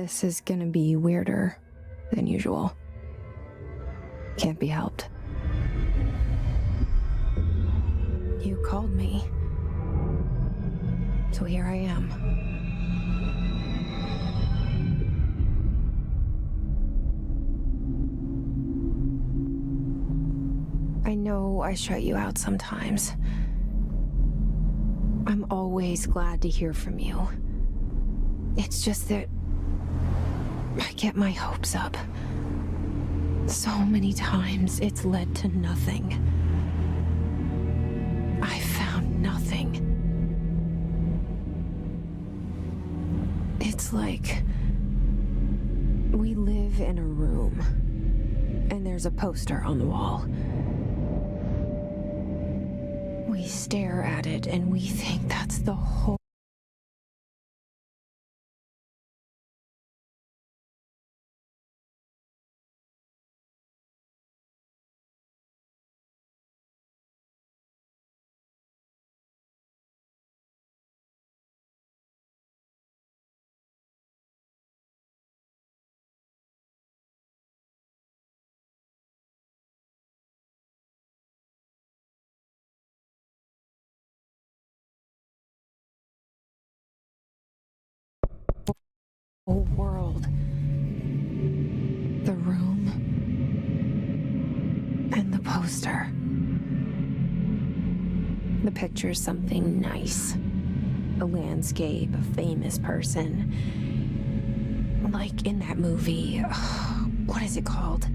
This is gonna be weirder than usual. Can't be helped. You called me. So here I am. I know I shut you out sometimes. I'm always glad to hear from you. It's just that I get my hopes up. So many times it's led to nothing. I found nothing. It's like we live in a room and there's a poster on the wall. We stare at it and we think that's the whole world. The room and the poster. The picture's something nice. A landscape, a famous person. Like in that movie, what is it called?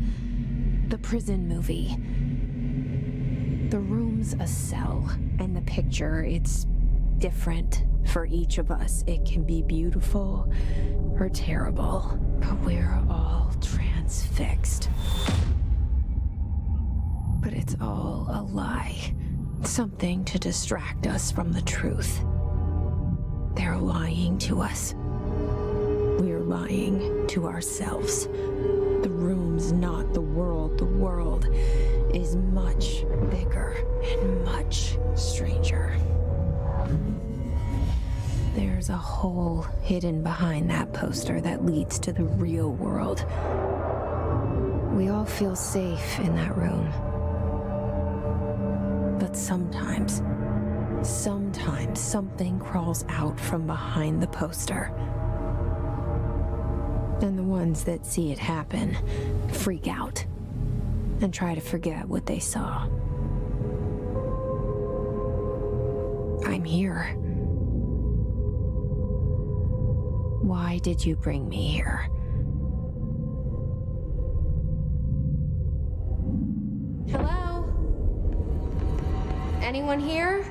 The prison movie. The room's a cell, and the picture, it's different for each of us. It can be beautiful or terrible, but we're all transfixed. But it's all a lie. Something to distract us from the truth. They're lying to us. We're lying to ourselves. The room's not the world. The world is much bigger and much stranger. There's a hole hidden behind that poster that leads to the real world. We all feel safe in that room. But sometimes something crawls out from behind the poster. And the ones that see it happen freak out and try to forget what they saw. I'm here. Why did you bring me here? Hello? Anyone here?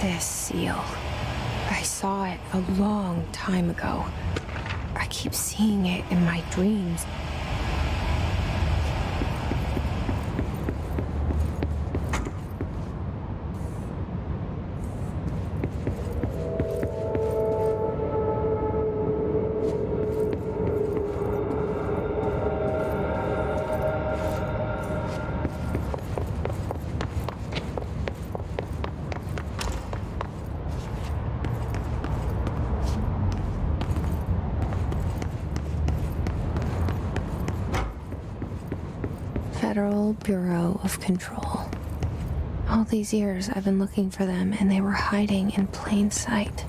This seal. I saw it a long time ago. I keep seeing it in my dreams. Federal Bureau of Control. All these years I've been looking for them and they were hiding in plain sight.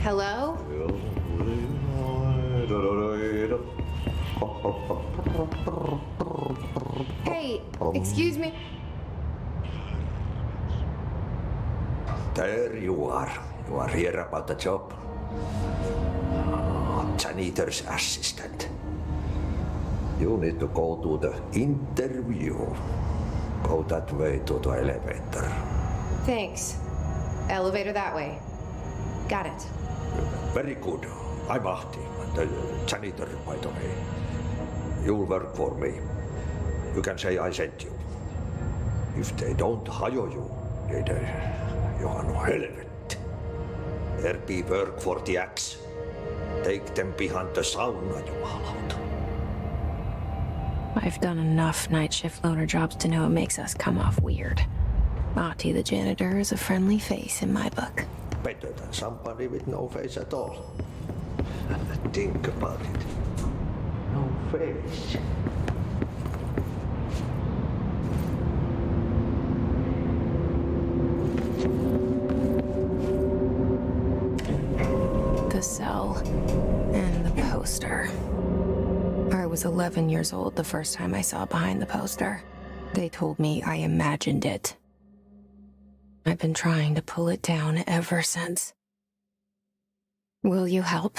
Hello? Hey, excuse me. There you are. You are here about the job. Janitor's assistant. You need to go to the interview. Go that way to the elevator. Thanks. Elevator that way. Got it. Very good. I'm Ahti, the janitor, by the way. You'll work for me. You can say I sent you. If they don't hire you, you are no helvet. There be work for the axe. Take them behind the sauna, jumalauta. I've done enough night shift loner jobs to know it makes us come off weird. Ahti the janitor is a friendly face in my book. Better than somebody with no face at all. Think about it. No face. The cell and the poster. I was 11 years old the first time I saw behind the poster. They told me I imagined it. I've been trying to pull it down ever since. Will you help?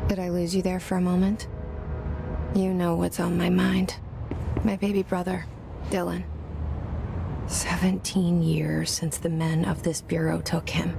Did I lose you there for a moment? You know what's on my mind. My baby brother, Dylan. 17 years since the men of this bureau took him.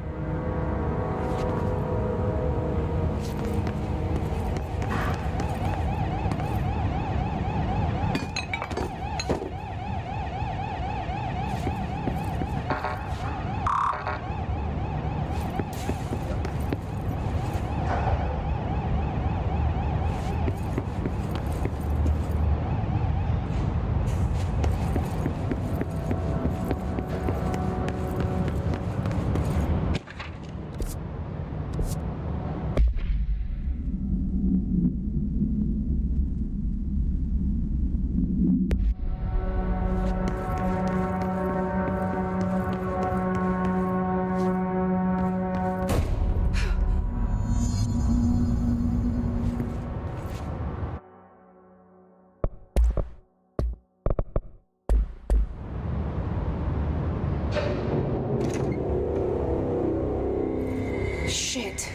Shit.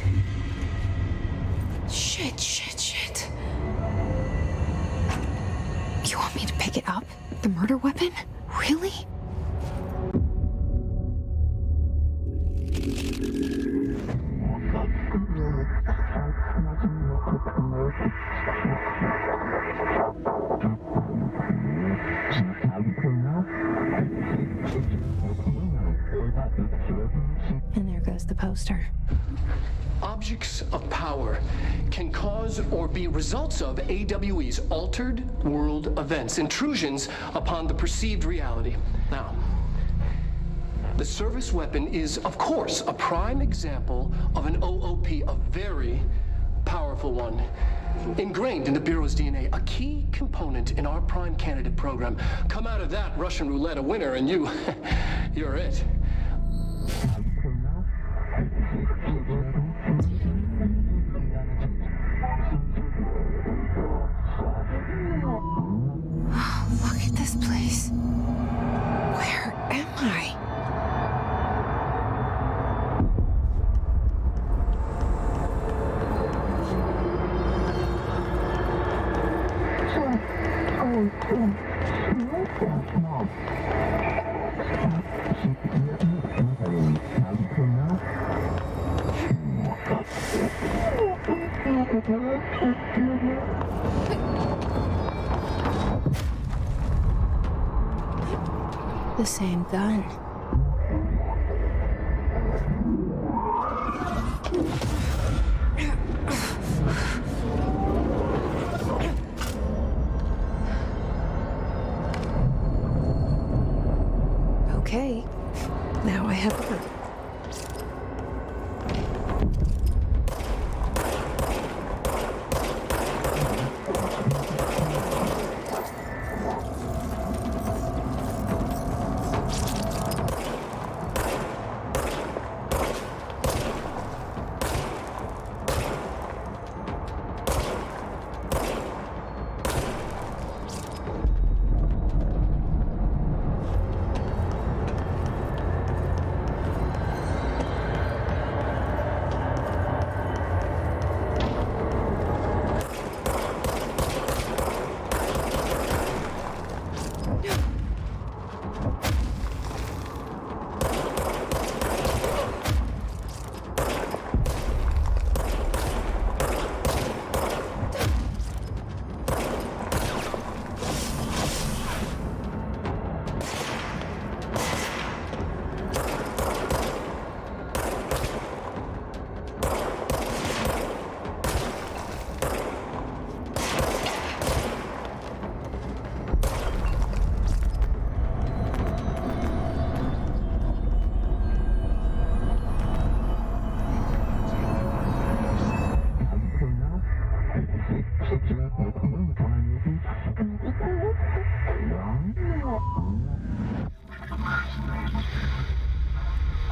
Shit. You want me to pick it up? The murder weapon? Really? And there goes the poster. Objects of power can cause or be results of AWE's altered world events, intrusions upon the perceived reality. Now, the service weapon is, of course, a prime example of an OOP, a very powerful one. Ingrained in the Bureau's DNA, a key component in our prime candidate program. Come out of that Russian roulette a winner and you're it. Look at this place. Where The same gun. Okay, now I have a gun.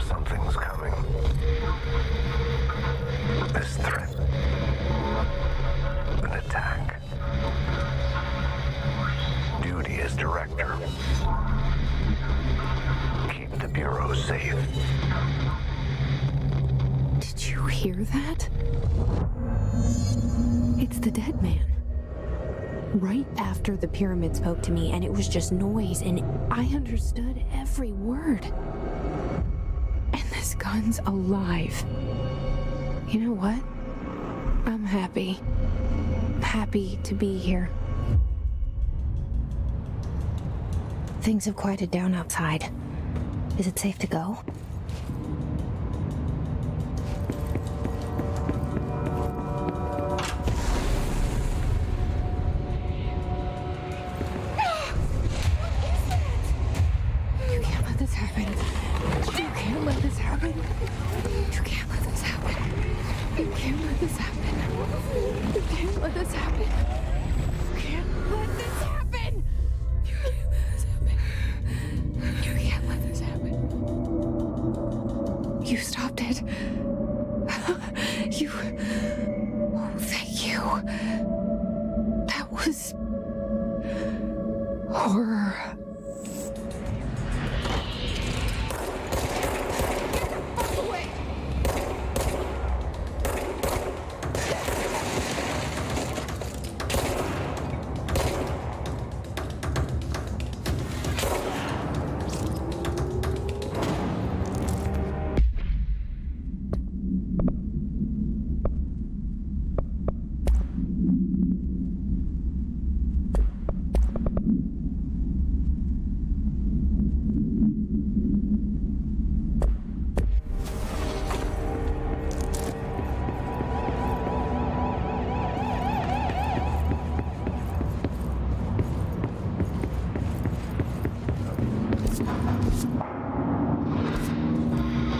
Something's coming. This threat. An attack. Duty as director. Keep the Bureau safe. Did you hear that? It's the dead man. Right after the pyramid spoke to me, and it was just noise, and I understood every word. And this gun's alive. You know what? I'm happy. I'm happy to be here. Things have quieted down outside. Is it safe to go? You can't let this happen. You can't let this happen. You can't let this happen. You can't let this happen. You can't let this happen. You can't let this happen. You can't let this happen. You can't let this happen. You stopped it. You. Oh, thank you. That was horror.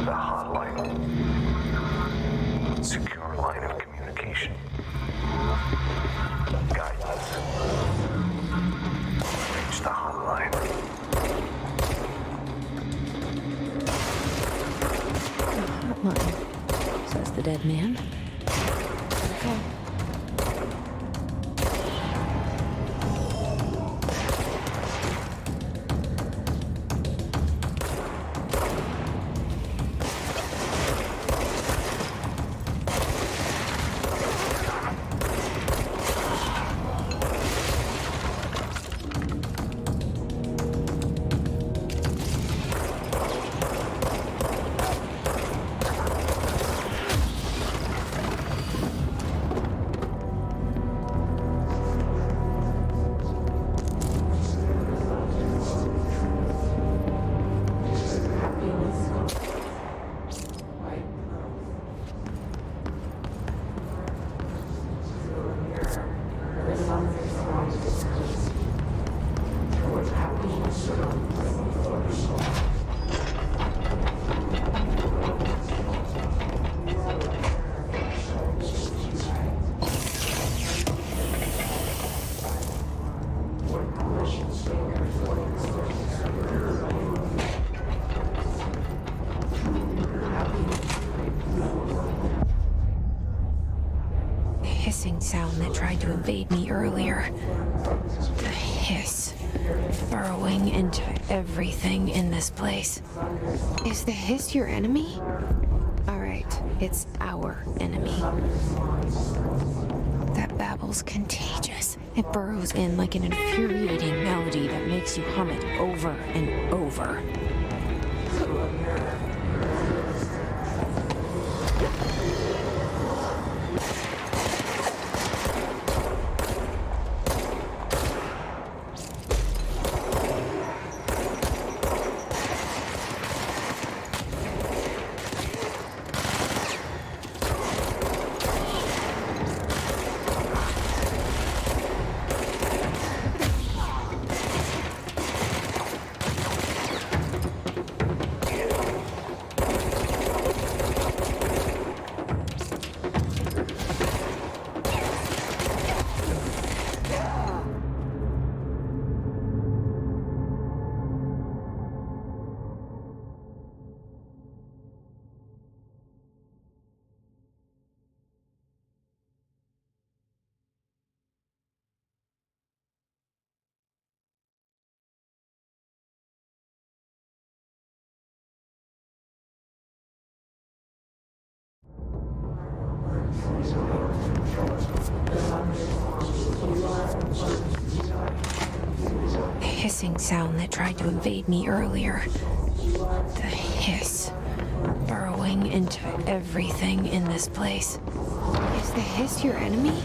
The hotline. Secure line of communication. Guidance. Reach the hotline. Hotline, says the dead man. Okay. to invade me earlier. The hiss, burrowing into everything in this place. Is the hiss your enemy? All right, it's our enemy. That babble's contagious. It burrows in like an infuriating melody that makes you hum it over and over. The hissing sound that tried to invade me earlier. The hiss, burrowing into everything in this place. Is the hiss your enemy?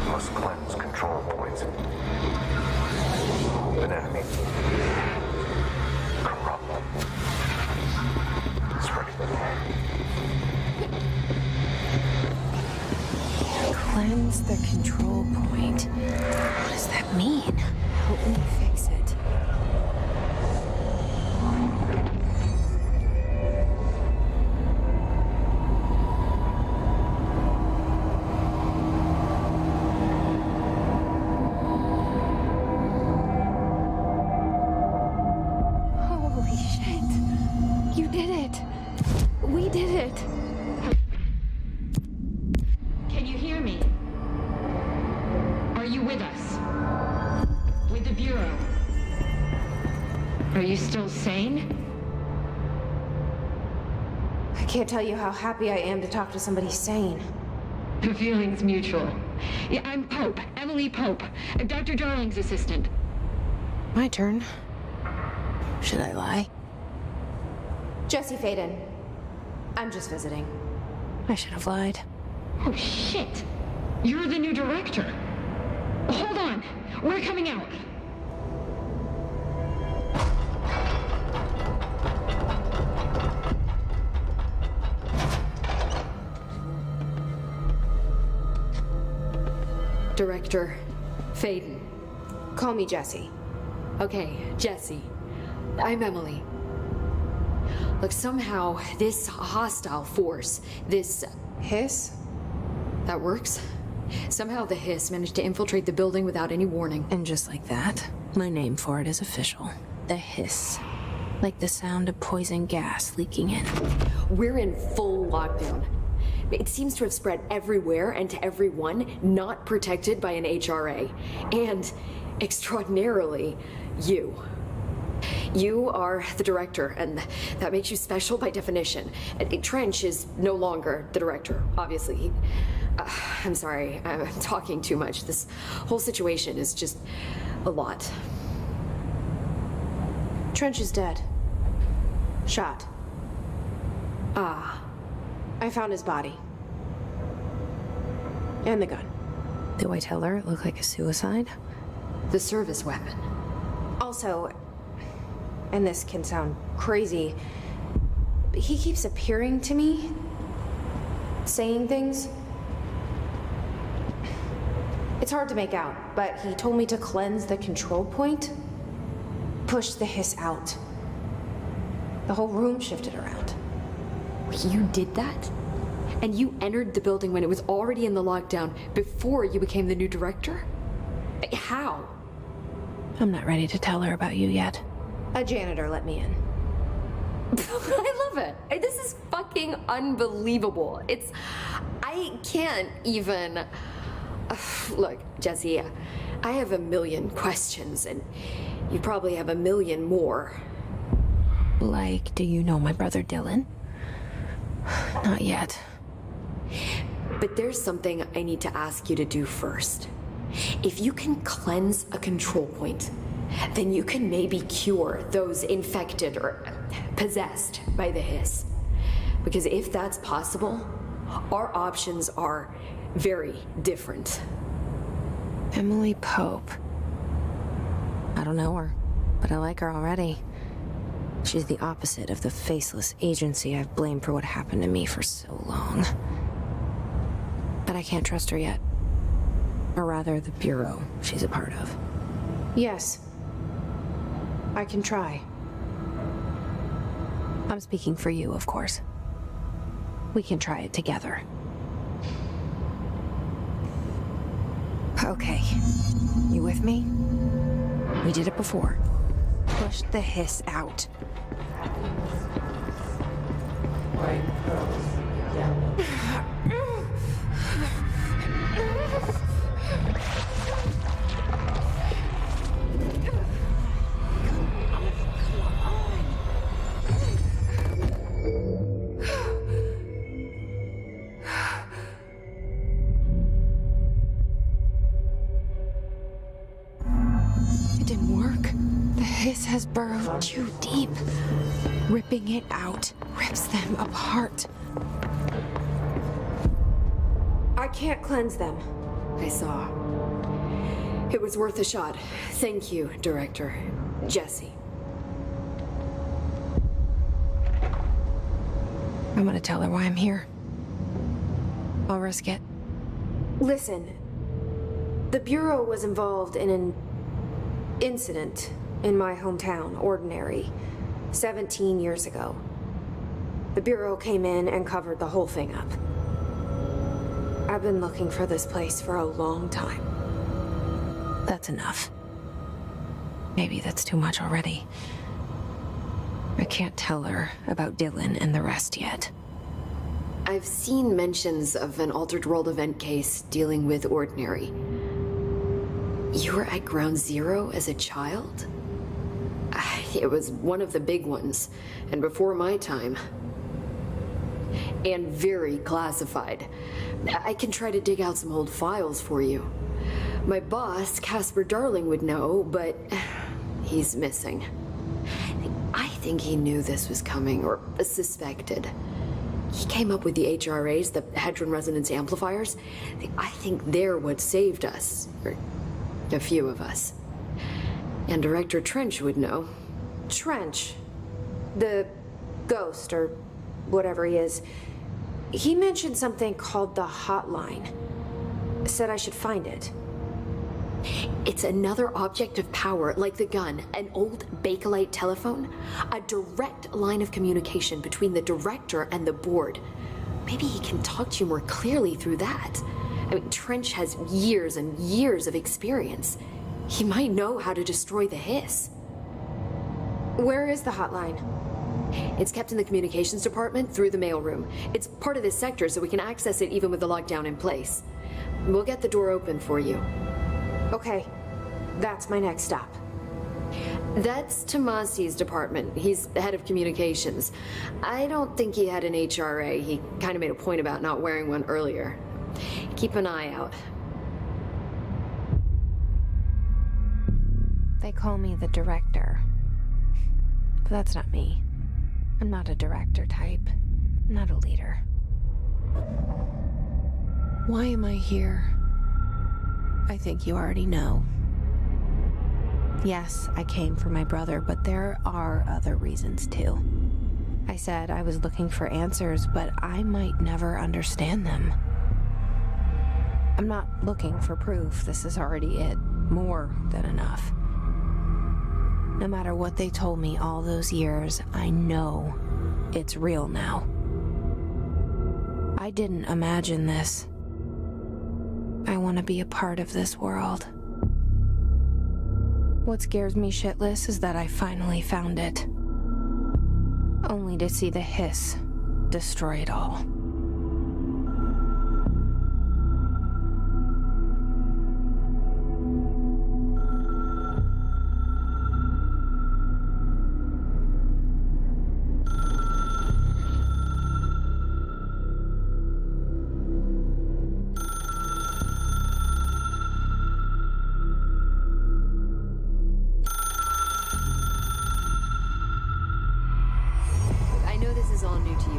Must cleanse control points. An enemy. Corrupt. Spreading the light. Cleanse the control point. What does that mean? Help me fix it. Holy shit. You did it. We did it. Can you hear me? Are you with us? With the Bureau? Are you still sane? I can't tell you how happy I am to talk to somebody sane. The feeling's mutual. Yeah, I'm Pope, Emily Pope, Dr. Darling's assistant. My turn. Should I lie? Jesse Faden. I'm just visiting. I should have lied. Oh, shit. You're the new director. Hold on. We're coming out. Director Faden. Call me Jesse. Okay, Jesse. I'm Emily. Look, somehow this hostile force, this... Hiss? that works? Somehow the hiss managed to infiltrate the building without any warning. And just like that, my name for it is official. The hiss. Like the sound of poison gas leaking in. We're in full lockdown. It seems to have spread everywhere and to everyone not protected by an HRA. And, extraordinarily, you. You are the director, and that makes you special by definition. Trench is no longer the director, obviously. I'm sorry, I'm talking too much. This whole situation is just a lot. Trench is dead. Shot. Ah. I found his body. And the gun. Do I tell her it looked like a suicide? The service weapon. I'll Also, and this can sound crazy, but he keeps appearing to me, saying things. It's hard to make out, but he told me to cleanse the control point, push the hiss out. The whole room shifted around. You did that? And you entered the building when it was already in the lockdown before you became the new director? How? I'm not ready to tell her about you yet. A janitor let me in. I love it. This is fucking unbelievable. I can't even... Look, Jesse, I have a million questions, and you probably have a million more. Like, do you know my brother Dylan? Not yet. But there's something I need to ask you to do first. If you can cleanse a control point, then you can maybe cure those infected or possessed by the hiss. Because if that's possible, our options are very different. Emily Pope. I don't know her, but I like her already. She's the opposite of the faceless agency I've blamed for what happened to me for so long. But I can't trust her yet. Or rather, the Bureau she's a part of. Yes. I can try. I'm speaking for you, of course. We can try it together. Okay. You with me? We did it before. Push the hiss out. It didn't work. The hiss has burrowed too deep. Ripping it out rips them apart. I can't cleanse them. I saw. It was worth a shot. Thank you, Director. Jesse. I'm gonna tell her why I'm here. I'll risk it. Listen, the Bureau was involved in an incident in my hometown, Ordinary, 17 years ago. The Bureau came in and covered the whole thing up. I've been looking for this place for a long time. That's enough. Maybe that's too much already. I can't tell her about Dylan and the rest yet. I've seen mentions of an Altered World event case dealing with Ordinary. You were at Ground Zero as a child? It was one of the big ones, and before my time. And very classified. I can try to dig out some old files for you. My boss, Casper Darling, would know, but he's missing. I think he knew this was coming, or suspected. He came up with the HRAs, the Hadron Resonance Amplifiers. I think they're what saved us. Or a few of us. And Director Trench would know. Trench? The ghost, or whatever he is. He mentioned something called the Hotline. Said I should find it. It's another object of power, like the gun, an old Bakelite telephone, a direct line of communication between the director and the board. Maybe he can talk to you more clearly through that. I mean, Trench has years and years of experience. He might know how to destroy the hiss. Where is the hotline? It's kept in the communications department through the mailroom. It's part of this sector, so we can access it even with the lockdown in place. We'll get the door open for you. Okay, that's my next stop. That's Tomasi's department. He's the head of communications. I don't think he had an HRA. He kind of made a point about not wearing one earlier. Keep an eye out. They call me the director. But that's not me. I'm not a director type. I'm not a leader. Why am I here? I think you already know. Yes, I came for my brother, but there are other reasons too. I said I was looking for answers, but I might never understand them. I'm not looking for proof. This is already it. More than enough. No matter what they told me all those years, I know it's real now. I didn't imagine this. I want to be a part of this world. What scares me shitless is that I finally found it. Only to see the hiss destroy it all.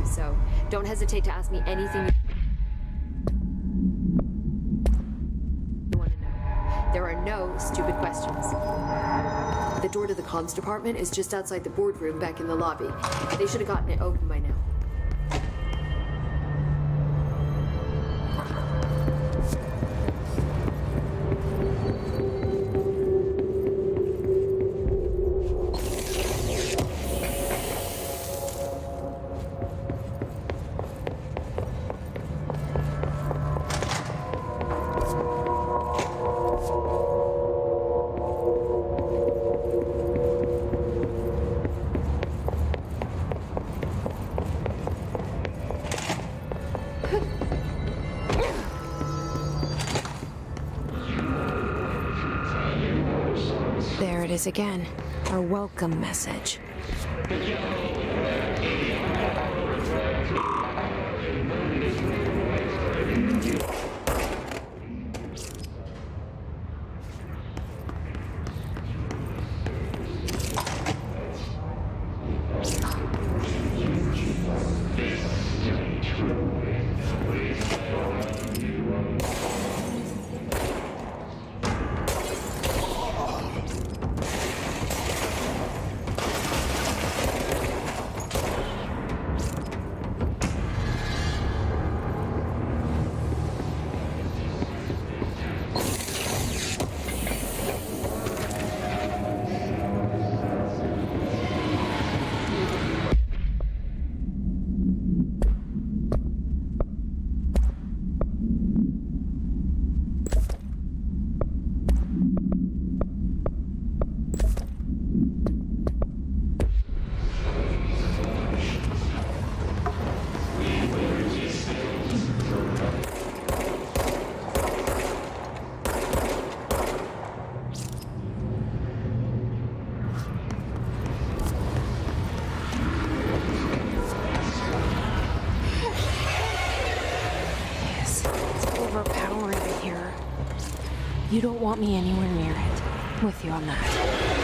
So don't hesitate to ask me anything you want to know. There are no stupid questions. The door to the comms department is just outside the boardroom back in the lobby. They should have gotten it open by now. There it is again. Our welcome message. Overpowering here. You don't want me anywhere near it. With you on that.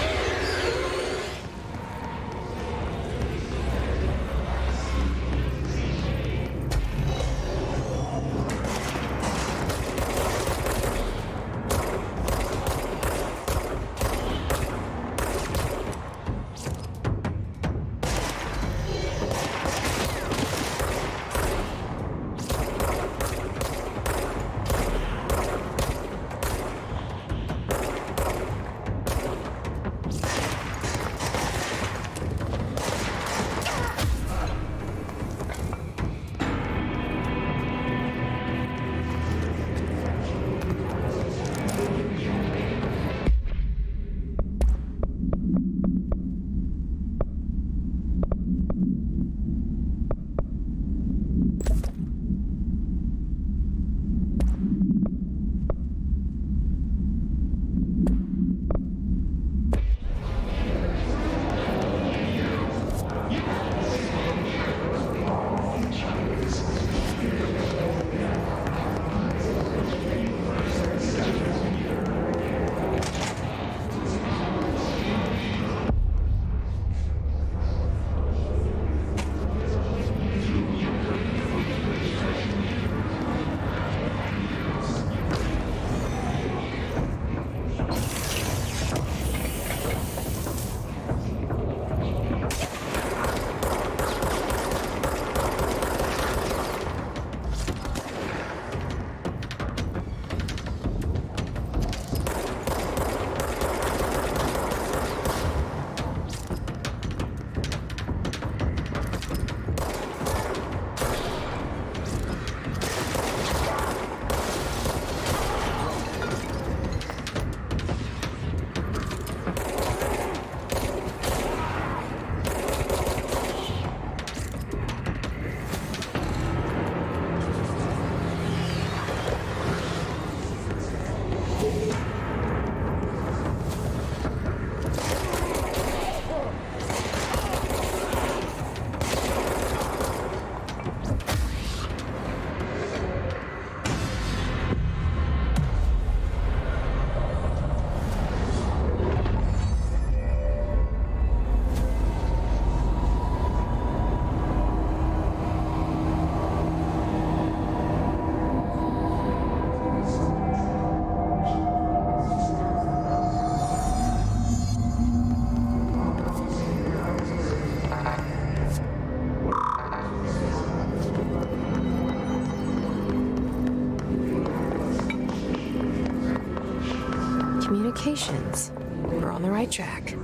communications. We're on the right track.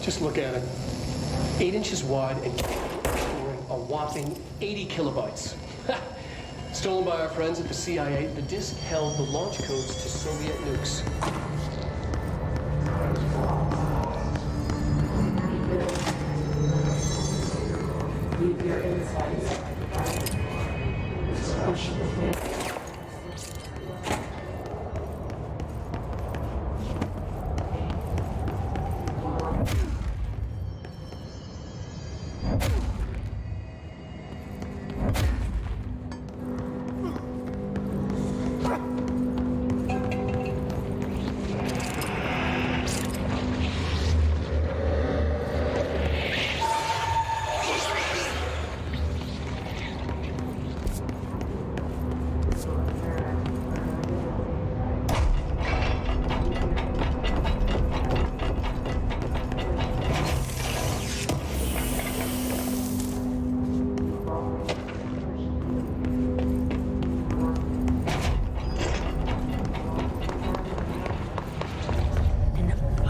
Just look at it. 8 inches wide and storing a whopping 80 kilobytes. Stolen by our friends at the CIA, the disk held the launch codes to Soviet nukes.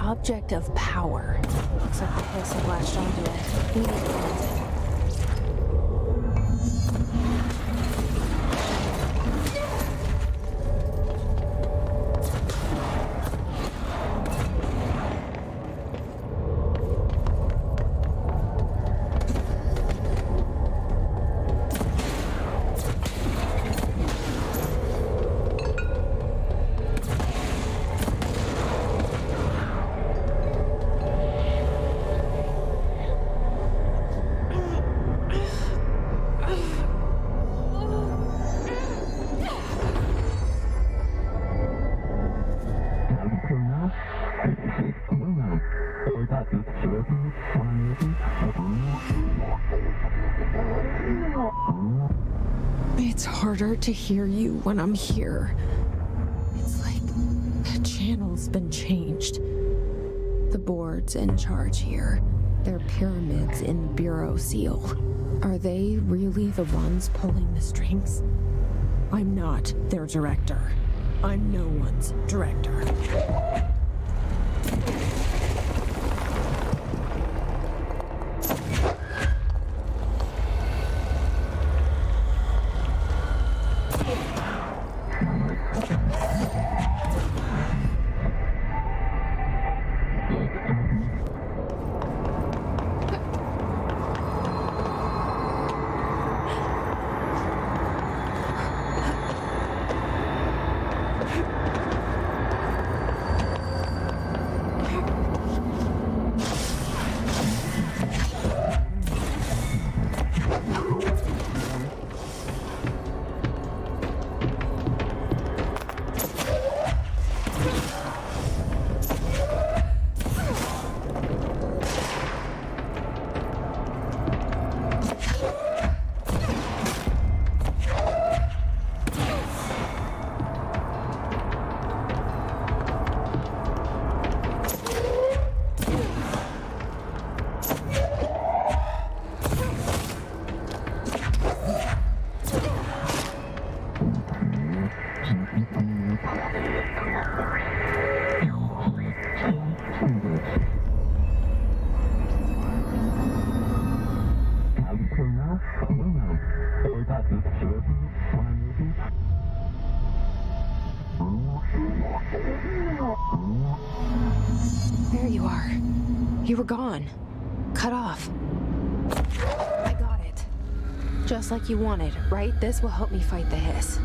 Object of power. Looks like the hiss have latched onto it. We need to cleanse it. It's harder to hear you when I'm here. It's like the channel's been changed. The board's in charge here. They're pyramids in Bureau Seal. Are they really the ones pulling the strings? I'm not their director. I'm no one's director. There you are. You were gone. Cut off. I got it. Just like you wanted, right? This will help me fight the hiss.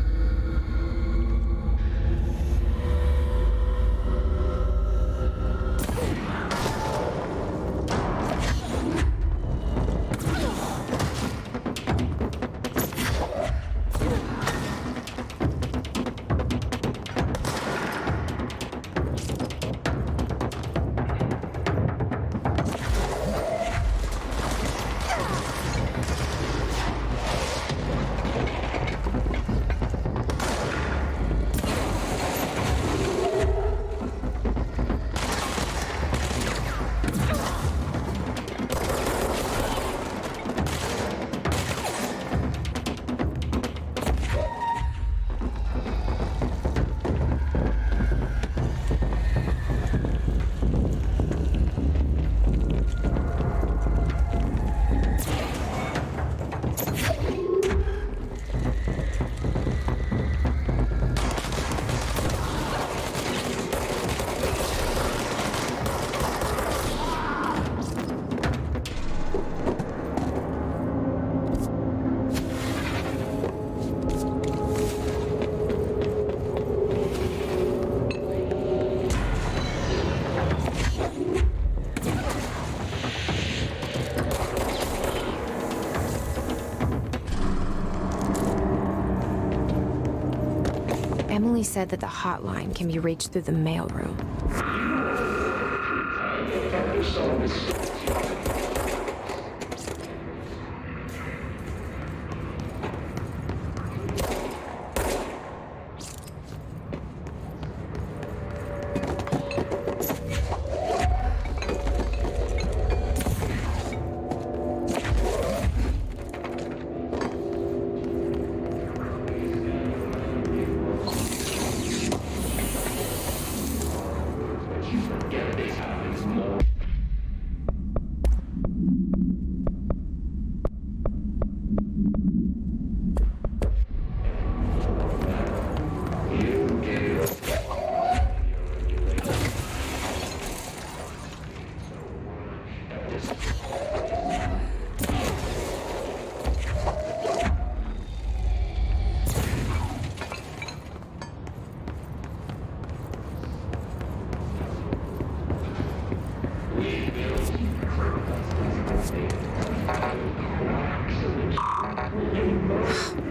He said that the hotline can be reached through the mailroom.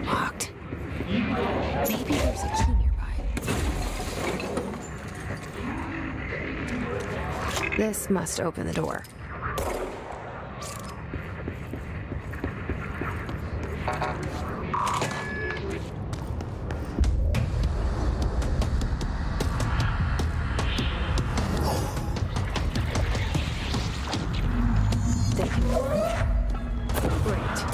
Locked. Maybe there's a key nearby. This must open the door. They can Great.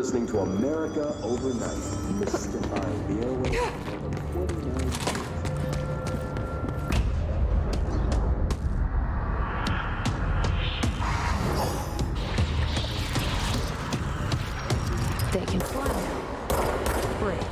Listening to America Overnight, mystifying the airwaves for over 49 years. They can fly now. Great.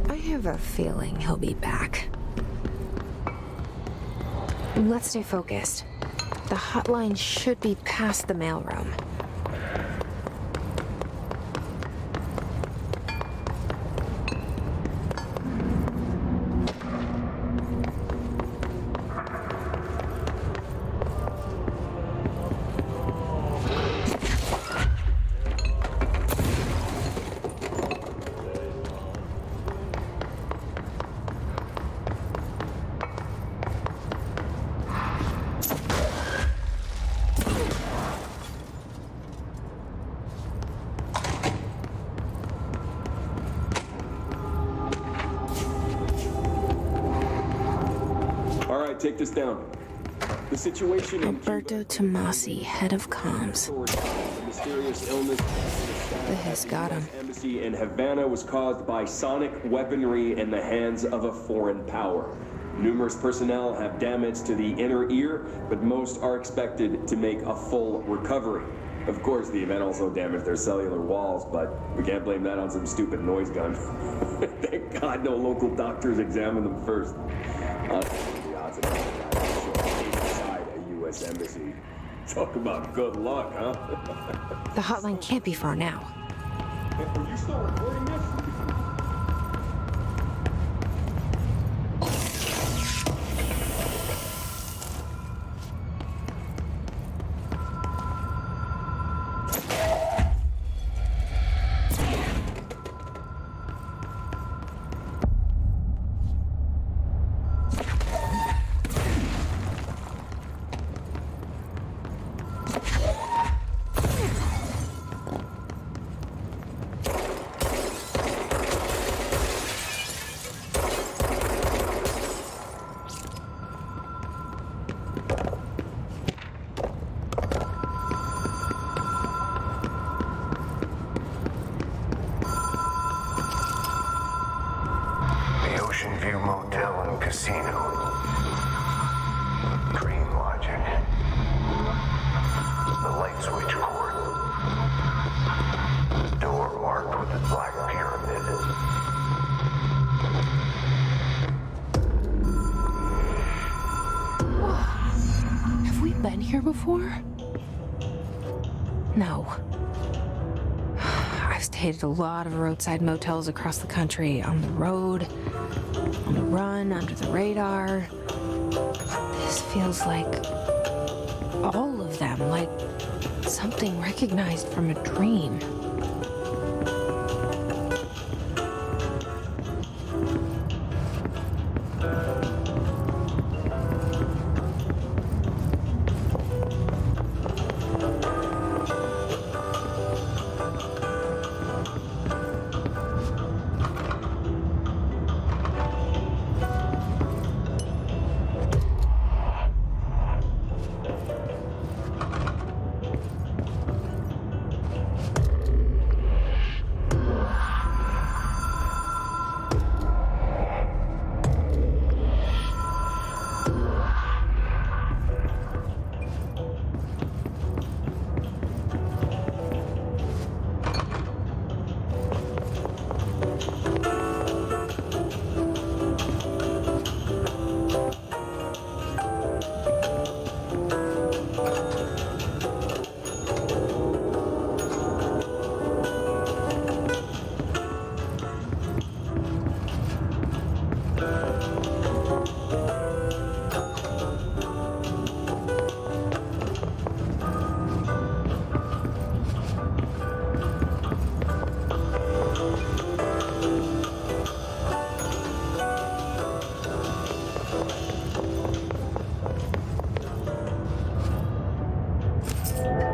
I have a feeling he'll be back. Let's stay focused. The hotline should be past the mailroom. Take this down. The situation in Alberto Tomasi, head of comms. The mysterious illness Has got him. embassy in Havana was caused by sonic weaponry in the hands of a foreign power. Numerous personnel have damage to the inner ear, but most are expected to make a full recovery. Of course, the event also damaged their cellular walls, but we can't blame that on some stupid noise gun. Thank God no local doctors examined them first. The odds of that inside a U.S. embassy. Talk about good luck, huh? The hotline can't be far now. Are you still recording this? The Ocean View Motel and Casino. Dream Logic. The light switch cord. Door marked with the Black Pyramid. Have we been here before? No. I've stayed at a lot of roadside motels across the country, on the road, on the run, under the radar. This feels like all of them, like something recognized from a dream.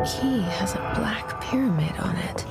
Key has a black pyramid on it.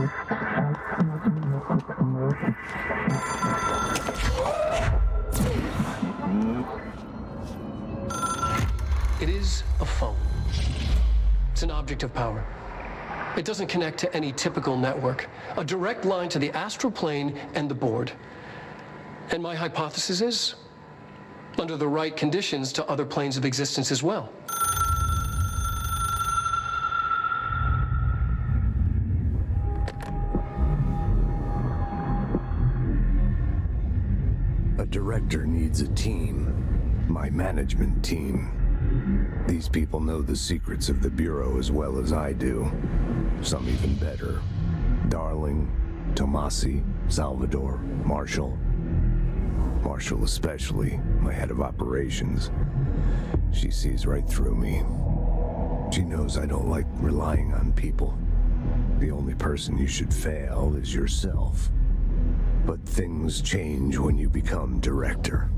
It is a phone. It's an object of power. It doesn't connect to any typical network. A direct line to the astral plane and the board. And my hypothesis is, under the right conditions, to other planes of existence as well. A director needs a team. My management team. These people know the secrets of the Bureau as well as I do. Some even better. Darling, Tomasi, Salvador, Marshall. Marshall especially, my head of operations. She sees right through me. She knows I don't like relying on people. The only person you should fail is yourself. But things change when you become director.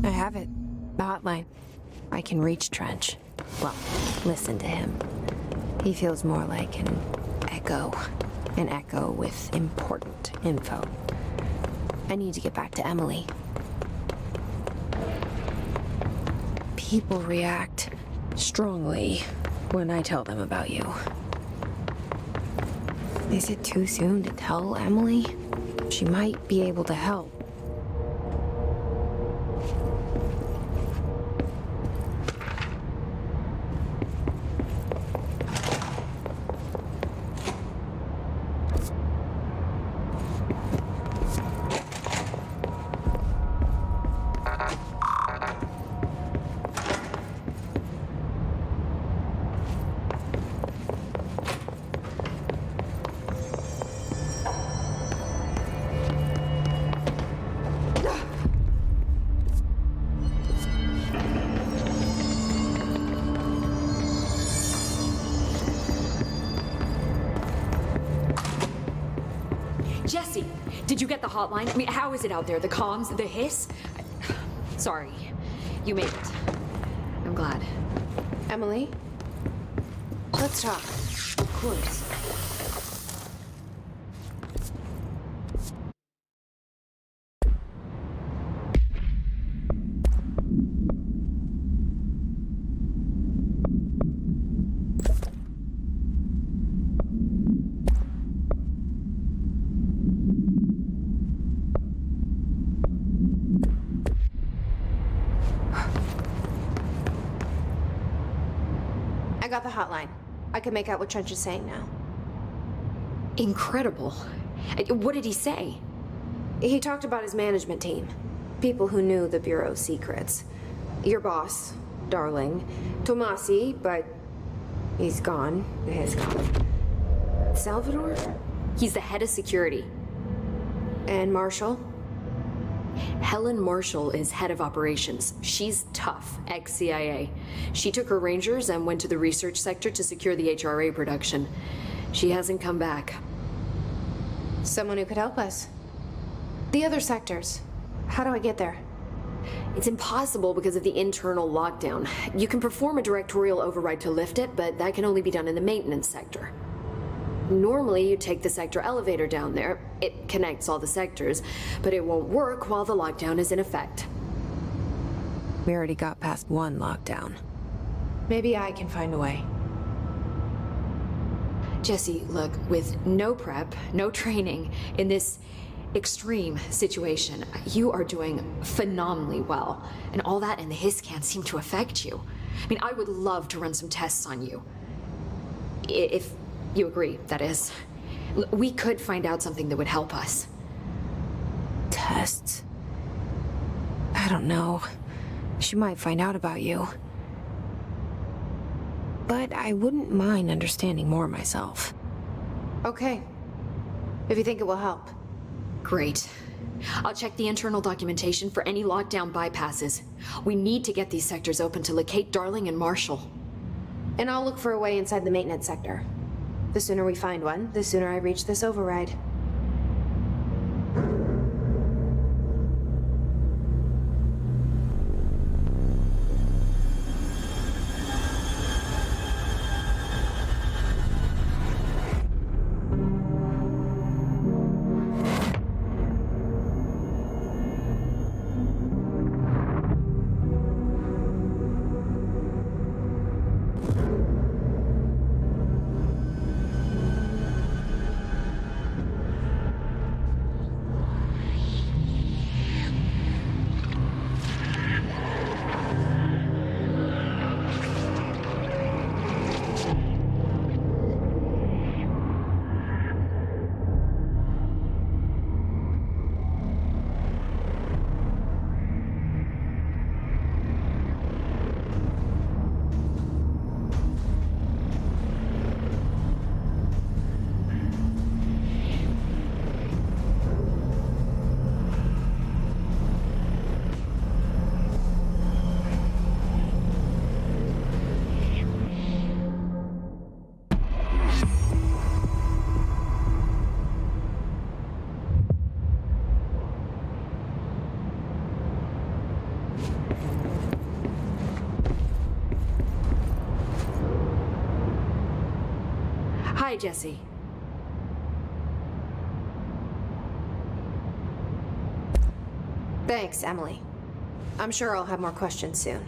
I have it. The hotline. I can reach Trench. Well, listen to him. He feels more like an echo. An echo with important info. I need to get back to Emily. People react strongly when I tell them about you. Is it too soon to tell Emily? She might be able to help. Jesse, did you get the hotline? I mean, how is it out there? The comms, the hiss? Sorry, you made it. I'm glad. Emily? Let's talk. Of course. I got the hotline. I can make out what Trench is saying now. Incredible. What did he say? He talked about his management team. People who knew the Bureau's secrets. Your boss, Darling. Tomasi, but he's gone. He's gone. Salvador? He's the head of security. And Marshall? Helen Marshall is head of operations. She's tough, ex-CIA. She took her Rangers and went to the research sector to secure the HRA production. She hasn't come back. Someone who could help us. The other sectors. How do I get there? It's impossible because of the internal lockdown. You can perform a directorial override to lift it, but that can only be done in the maintenance sector. Normally, you take the sector elevator down there. It connects all the sectors, but it won't work while the lockdown is in effect. We already got past one lockdown. Maybe I can find a way. Jesse, look, with no prep, no training, in this extreme situation, you are doing phenomenally well. And all that and the hiss can't seem to affect you. I mean, I would love to run some tests on you. If you agree, that is. We could find out something that would help us. Tests? I don't know. She might find out about you. But I wouldn't mind understanding more myself. Okay. If you think it will help. Great. I'll check the internal documentation for any lockdown bypasses. We need to get these sectors open to locate Darling and Marshall. And I'll look for a way inside the maintenance sector. The sooner we find one, the sooner I reach this override. Hi, Jesse. Thanks, Emily. I'm sure I'll have more questions soon.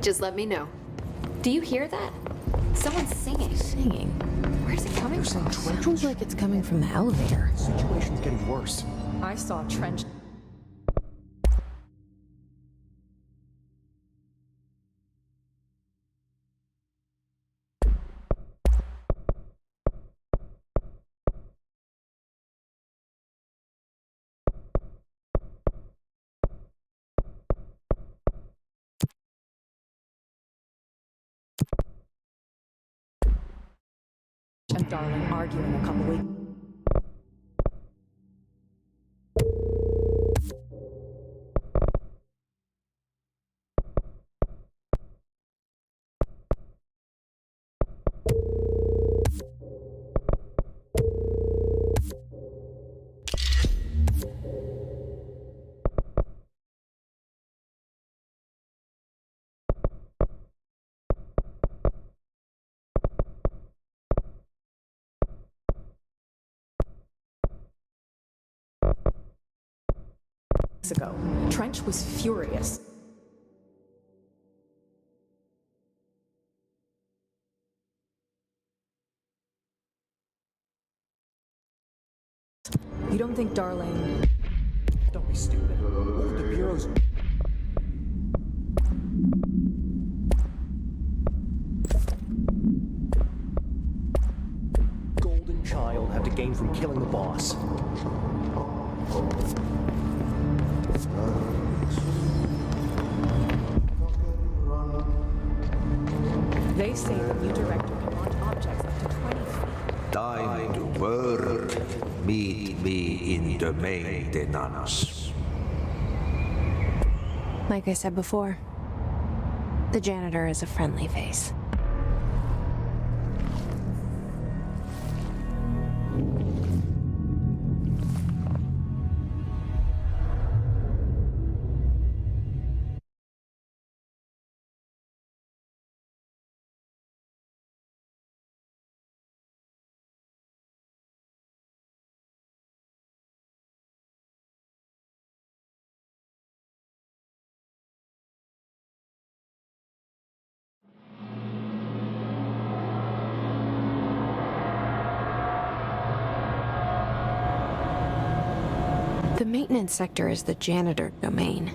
Just let me know. Do you hear that? Someone's singing. Singing? Where's it coming from? Sounds like it's coming from the elevator. Situation's getting worse. I saw Trench. And Darling arguing a couple weeks. Ago. Trench was furious. You don't think Darling... Don't be stupid. What if the Bureau's... Golden Child have to gain from killing the boss? They say the new director can launch objects up to 20 feet. Time to work. Meet me in the maintenance. Like I said before, the janitor is a friendly face. The maintenance sector is the janitor domain.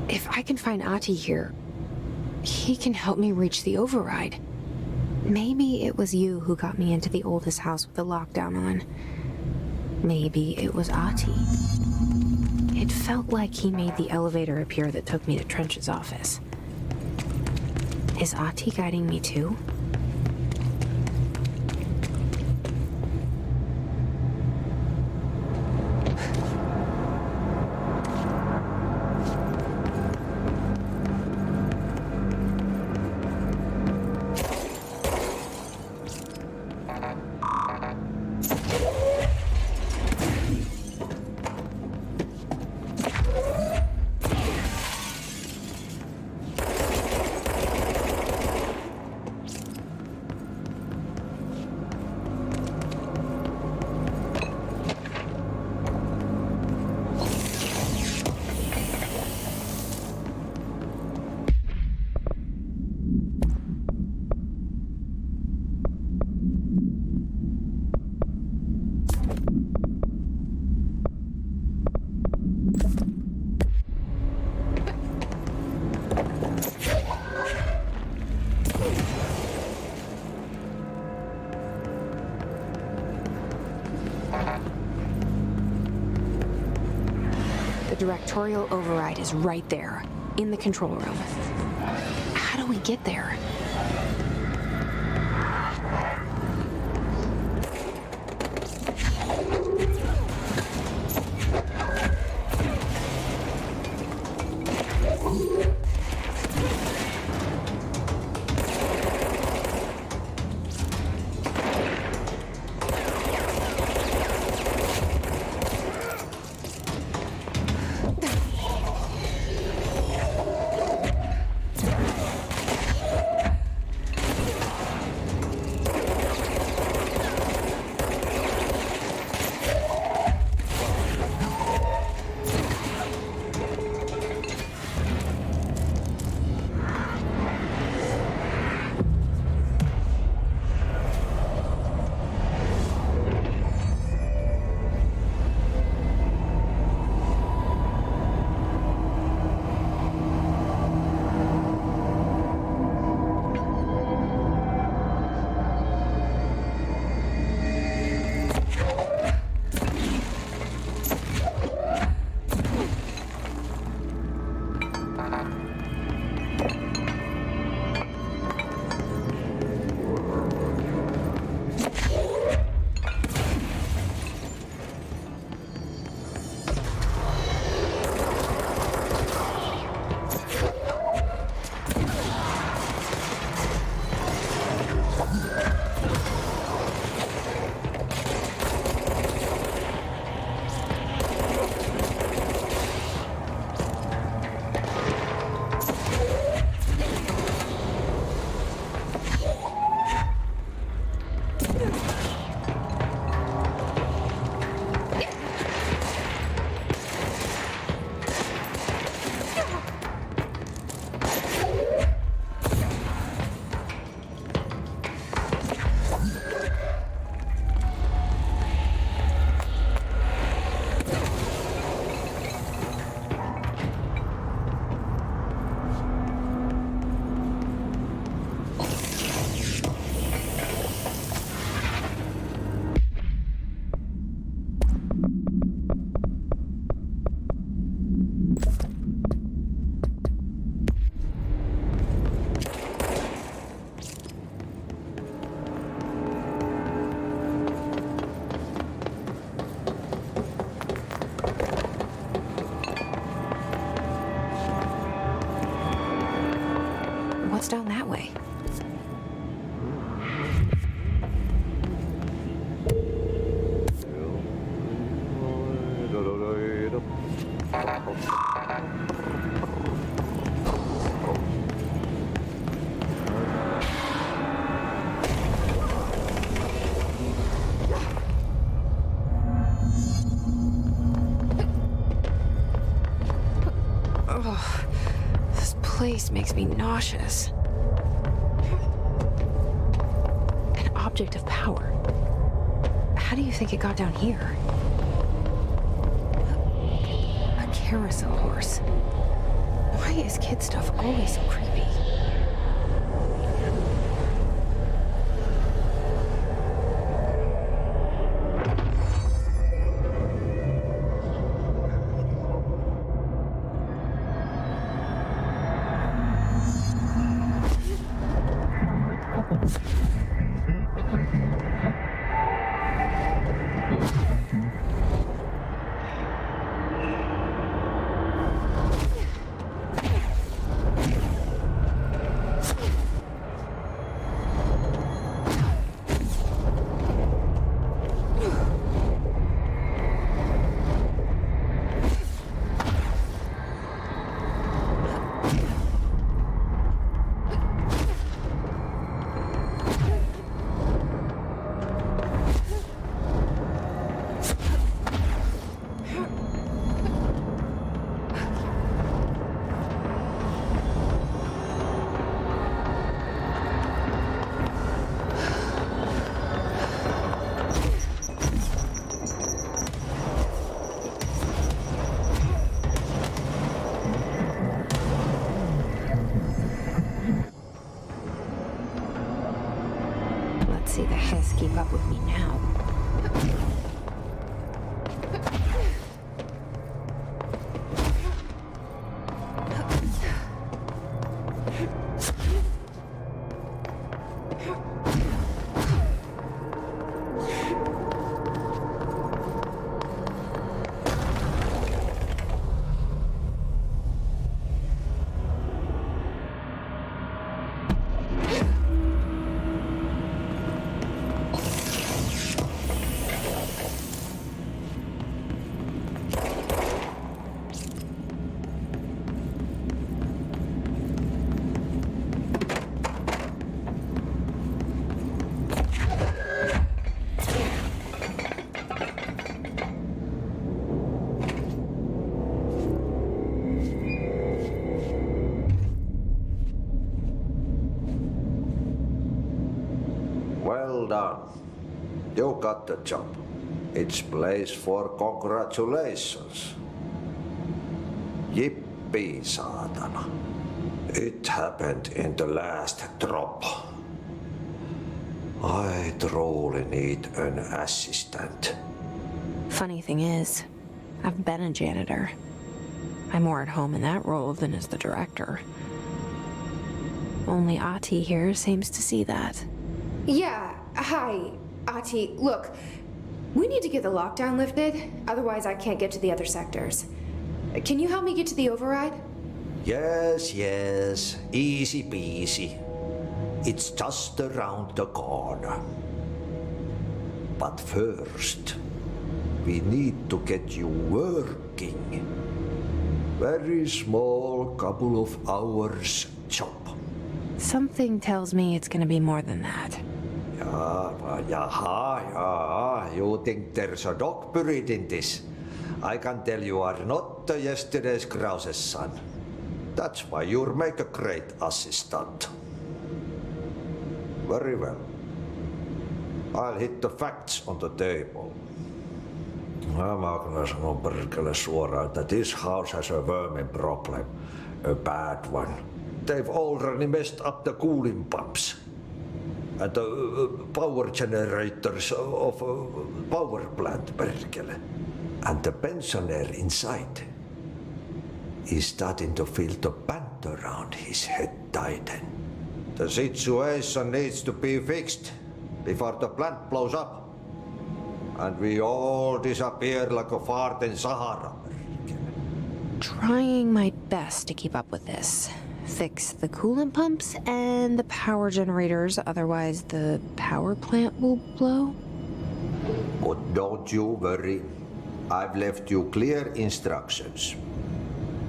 If I can find Ahti here, he can help me reach the override. Maybe it was you who got me into the oldest house with the lockdown on. Maybe it was Ahti. It felt like he made the elevator appear that took me to Trench's office. Is Ahti guiding me too? The directorial override is right there, in the control room. How do we get there? down that way? Oh, this place makes me nauseous. An object of power. How do you think it got down here? A carousel horse. Why is kid stuff always so creepy? Let's see the Hess keep up with me now. Well done. You got the job. It's place for congratulations. Yippee, saatana. It happened in the last drop. I truly need an assistant. Funny thing is, I've been a janitor. I'm more at home in that role than as the director. Only Ahti here seems to see that. Yeah, hi, Ahti. Look, we need to get the lockdown lifted, otherwise I can't get to the other sectors. Can you help me get to the override? Yes, easy peasy. It's just around the corner. But first, we need to get you working. Very small, couple of hours job. Something tells me it's gonna be more than that. Yeah. You think there's a dog buried in this? I can tell you are not yesterday's Krause's son. That's why you'll make a great assistant. Very well. I'll hit the facts on the table. Mä kyllä sanon perkele suoraan, että this house has a vermin problem. A bad one. They've already messed up the cooling pumps. And the power generators of power plant, perkele. And the pensioner inside is starting to feel the band around his head tighten. The situation needs to be fixed before the plant blows up. And we all disappear like a fart in Sahara. Trying my best to keep up with this. fix the coolant pumps and the power generators, otherwise the power plant will blow. But don't you worry. I've left you clear instructions.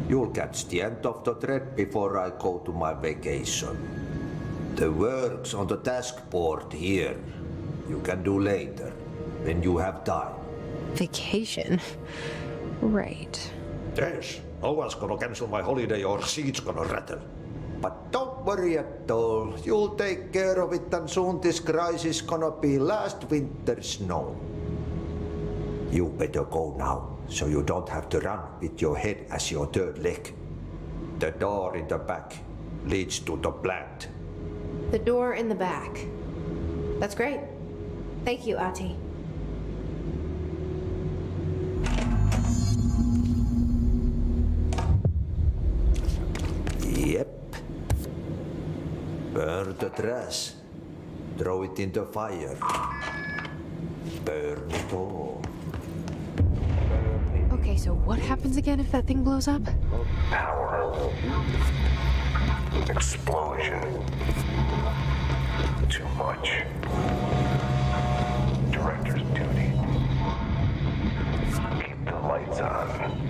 You'll catch the end of the thread before I go to my vacation. The work's on the task board here. You can do later, when you have time. Vacation? Right. Yes, no one's gonna cancel my holiday or seat's gonna rattle. But don't worry at all. You'll take care of it, and soon this crisis gonna be last winter's snow. You better go now, so you don't have to run with your head as your third leg. The door in the back leads to the plant. The door in the back. That's great. Thank you, Ati. Yep. Burn the trash. Throw it in the fire. Burn it all. Okay, so what happens again if that thing blows up? Power. Explosion. Too much. Director's duty. Keep the lights on.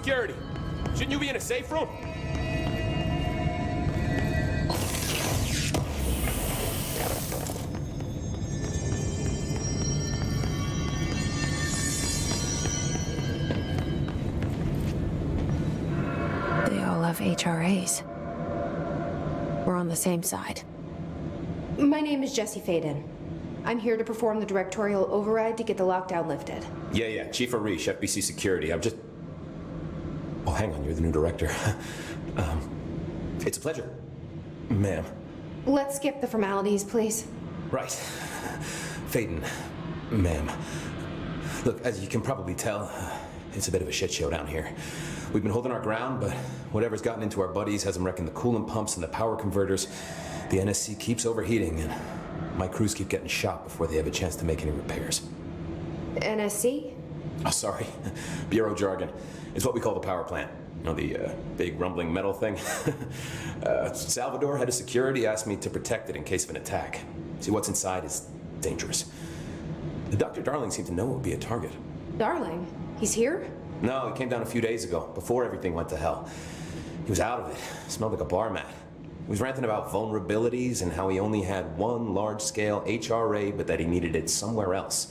security. Shouldn't you be in a safe room? They all have HRAs. We're on the same side. My name is Jesse Faden. I'm here to perform the directorial override to get the lockdown lifted. Yeah, Chief Arish, FBC Security. I'm just... Oh, hang on, you're the new director. It's a pleasure, ma'am. Let's skip the formalities, please. Right. Faden, ma'am. Look, as you can probably tell, it's a bit of a shit show down here. We've been holding our ground, but whatever's gotten into our buddies has them wrecking the coolant pumps and the power converters. The NSC keeps overheating, and my crews keep getting shot before they have a chance to make any repairs. NSC? Oh, sorry. Bureau jargon. It's what we call the power plant. You know, the big rumbling metal thing? Salvador, head of security, asked me to protect it in case of an attack. See, what's inside is dangerous. Dr. Darling seemed to know it would be a target. Darling? He's here? No, he came down a few days ago, before everything went to hell. He was out of it. Smelled like a bar mat. He was ranting about vulnerabilities and how he only had one large-scale HRA, but that he needed it somewhere else.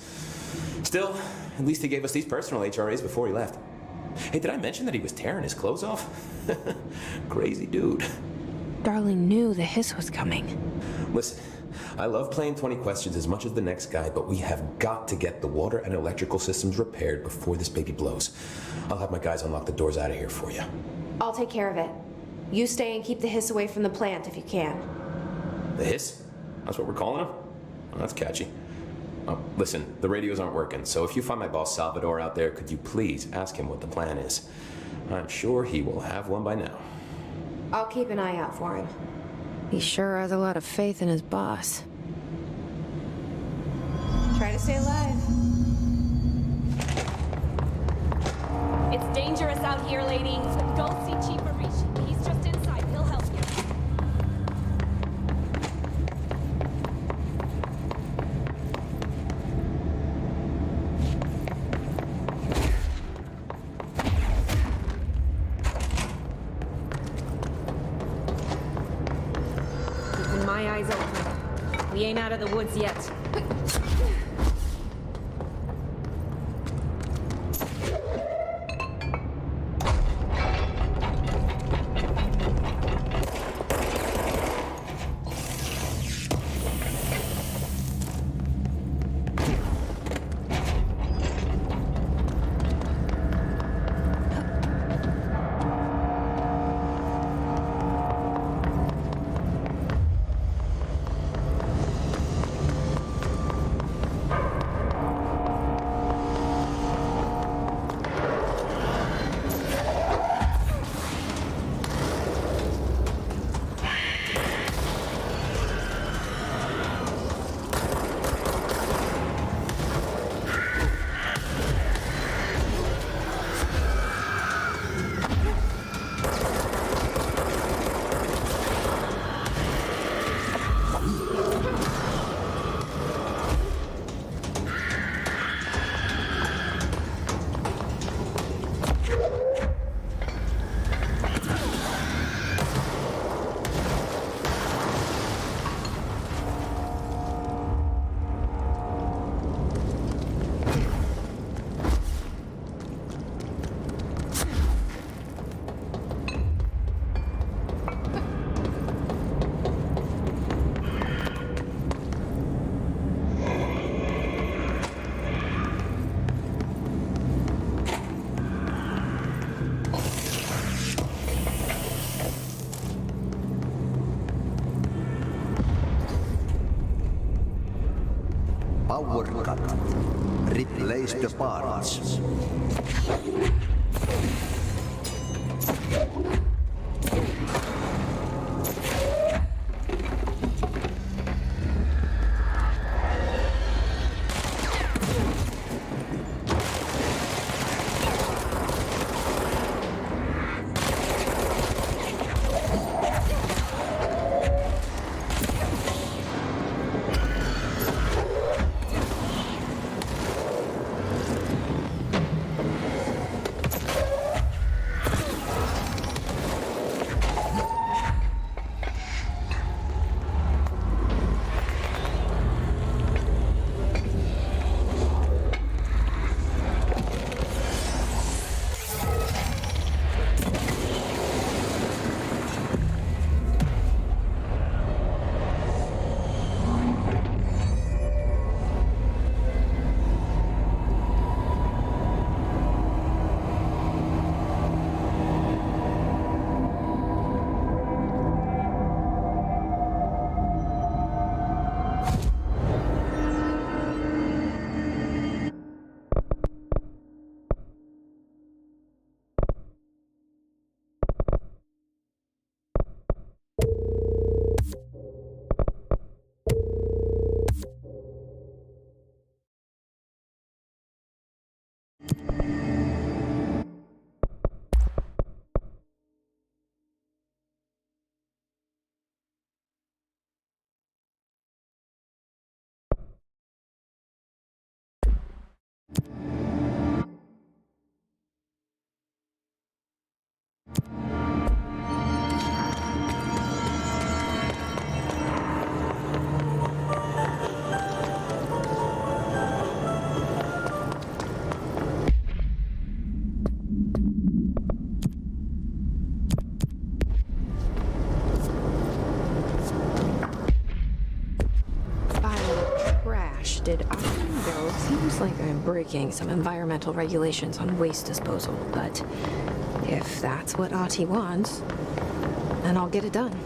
Still, at least he gave us these personal HRAs before he left. Hey, did I mention that he was tearing his clothes off? Crazy dude. Darling knew the hiss was coming. Listen, I love playing 20 questions as much as the next guy, but we have got to get the water and electrical systems repaired before this baby blows. I'll have my guys unlock the doors out of here for you. I'll take care of it. You stay and keep the hiss away from the plant if you can. The hiss? That's what we're calling him? Oh, that's catchy. Oh, listen, the radios aren't working, so if you find my boss Salvador out there, could you please ask him what the plan is? I'm sure he will have one by now. I'll keep an eye out for him. He sure has a lot of faith in his boss. Try to stay alive. It's dangerous out here, lady. Go see Chief Arish. He's just inside. He'll help you. Keeping my eyes open. We ain't out of the woods yet. Power cut. Replace the parts. lifted, though, seems like I'm breaking some environmental regulations on waste disposal, but if that's what Ahti wants, then I'll get it done.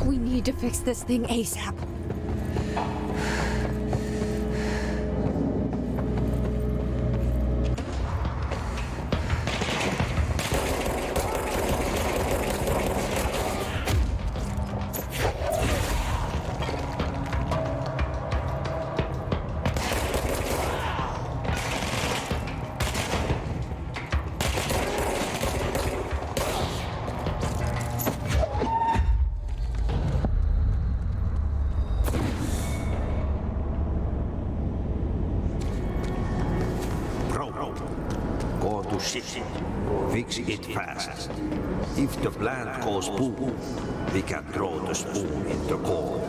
We need to fix this thing ASAP. Go to city. Fix it fast. If the plant goes boom, we can throw the spoon in the core.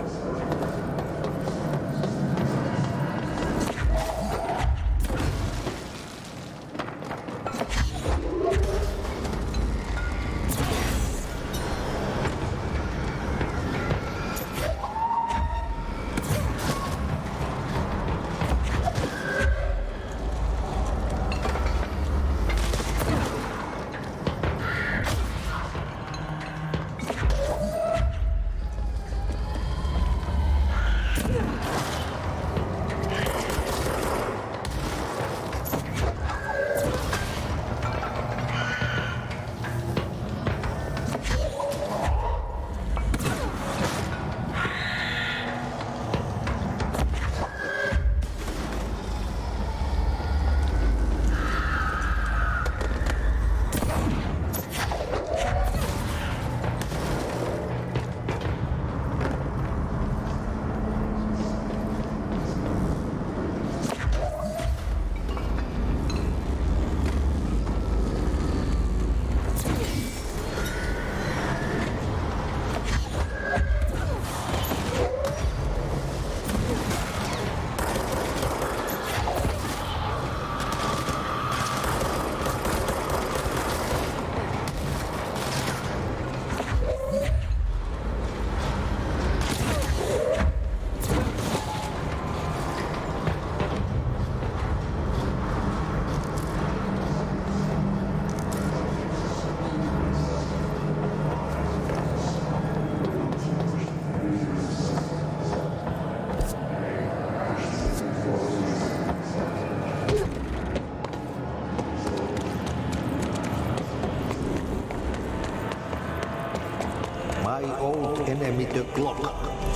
enemy, the clock,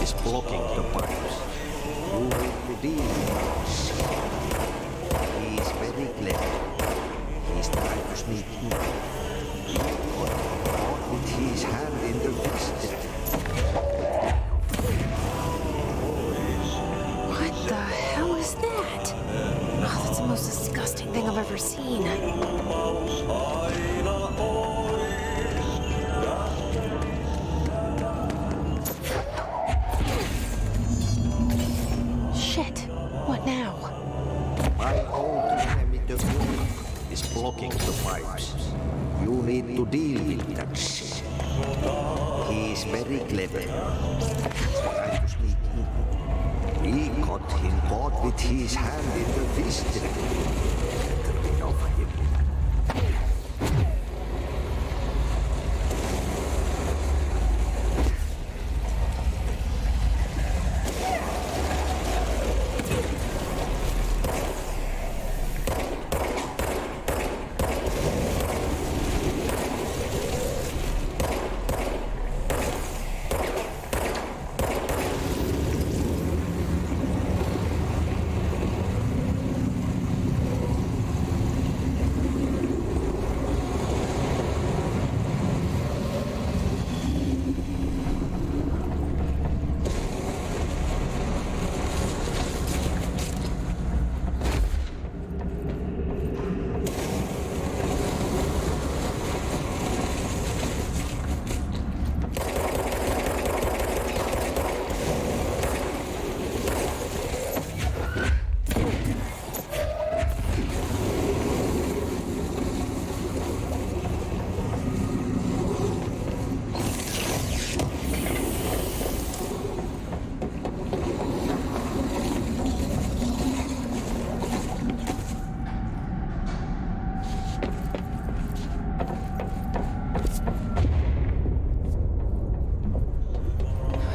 is blocking the pipes. You need to deal with it. He is very clever. He's trying to sneak in. He caught with his hand in the fist. What the hell is that? Oh, that's the most disgusting thing I've ever seen. Shit. What now? My old enemy, the clock, is blocking the pipes. You need to deal with that shit. He is very clever. He's trying to sneak in. He caught him caught with his hand in the fist. Get rid of him.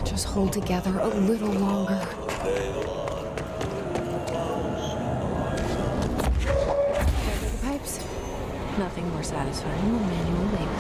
Just hold together a little longer. The pipes? Nothing more satisfying than manual labor.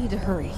need to hurry.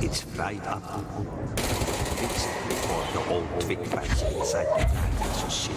It's right up. It's before the old twig bats inside the blankets shit.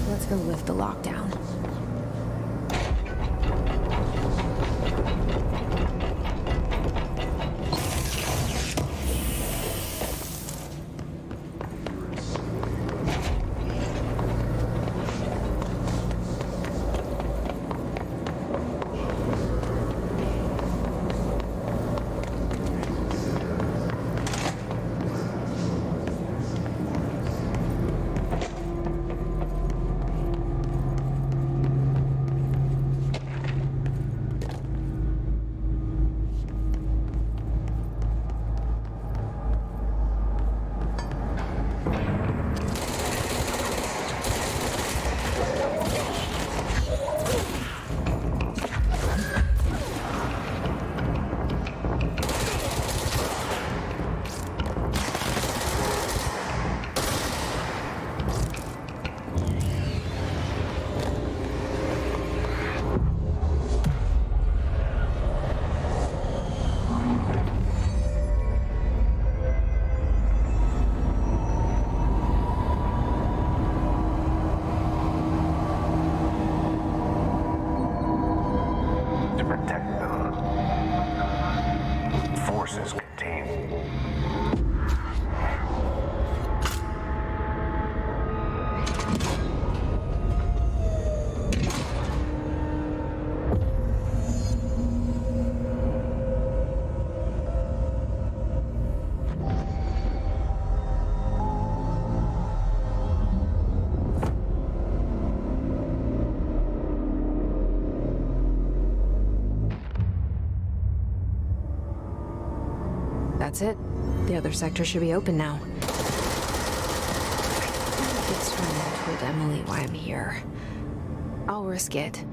Let's go lift the lockdown. Protect them. Forces contained. That's it. The other sector should be open now. It's told Emily why I'm here. I'll risk it.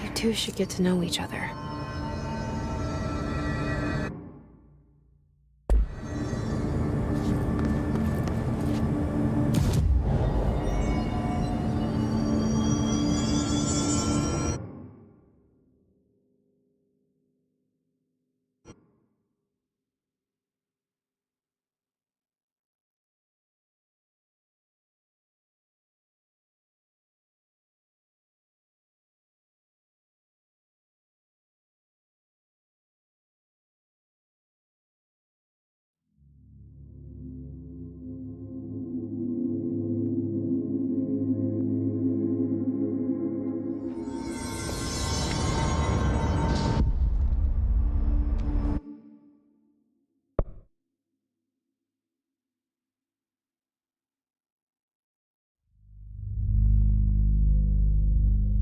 You two should get to know each other.